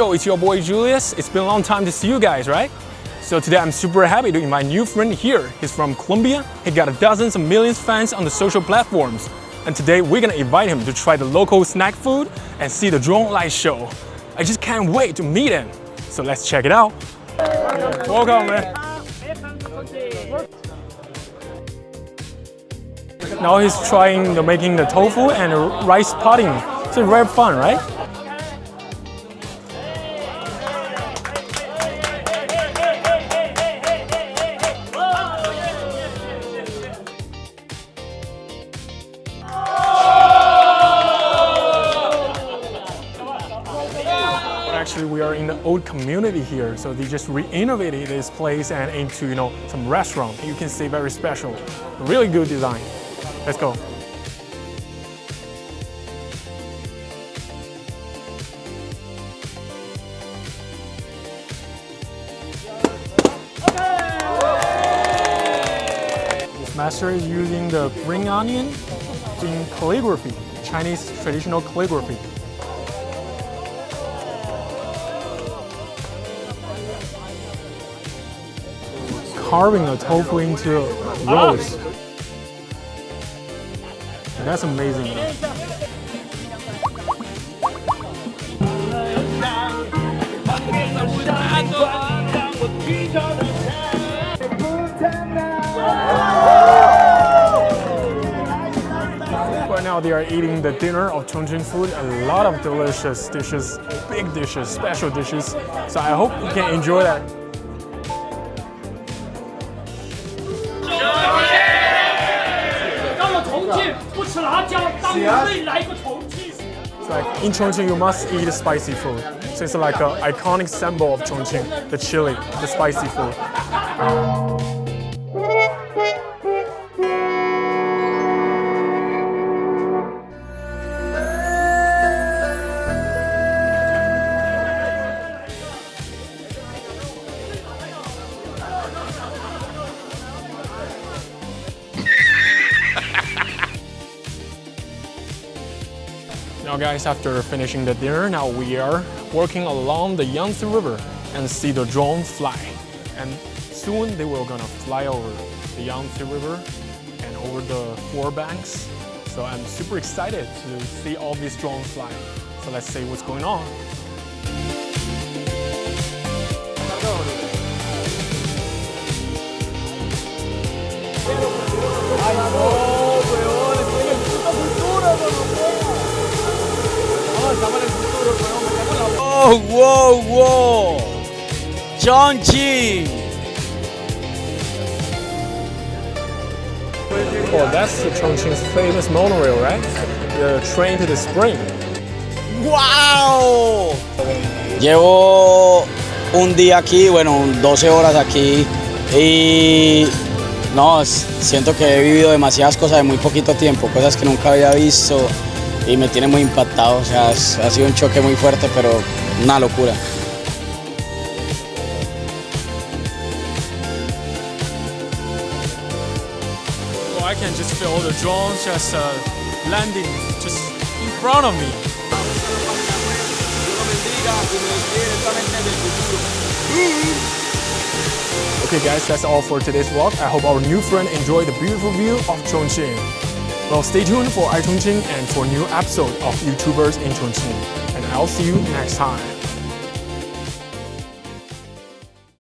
Yo, it's your boy Julius. It's been a long time to see you guys, right? So today I'm super happy to invite a new friend here. He's from Colombia. He got dozens of millions of fans on the social platforms. And today we're gonna invite him to try the local snack food and see the drone light show. I just can't wait to meet him. So let's check it out. Yeah, welcome, man. Now he's trying making the tofu and rice pudding. It's very fun, right? Actually, we are in the old community here, so they just re-innovated this place and into some restaurant. You can see very special, really good design. Let's go. This master is using the green onion in calligraphy, Chinese traditional calligraphy. Carving the tofu into rolls. That's amazing. Right now they are eating the dinner of Chongqing food. A lot of delicious dishes, big dishes, special dishes. So I hope you can enjoy that. It's like in Chongqing you must eat spicy food. So it's like an iconic symbol of Chongqing, the chili, the spicy food. Now guys, after finishing the dinner, now we are walking along the Yangtze River and see the drone fly. And soon they will gonna fly over the Yangtze River and over the four banks. So I'm super excited to see all these drones fly. So let's see what's going on. Oh, whoa, whoa! Chongqing! Oh, that's the Chongqing's famous monorail, right? The train to the spring. ¡Wow! Llevo un día aquí, bueno, 12 horas aquí y no, siento que he vivido demasiadas cosas en muy poquito tiempo, cosas que nunca había visto y me tiene muy impactado, o sea, ha sido un choque muy fuerte, pero una locura. Well, I can just feel the drones just landing just in front of me. Okay guys, that's all for today's vlog. I hope our new friend enjoyed the beautiful view of Chongqing. Well, stay tuned for iChongqing and for new episode of YouTubers in Chongqing. And I'll see you next time.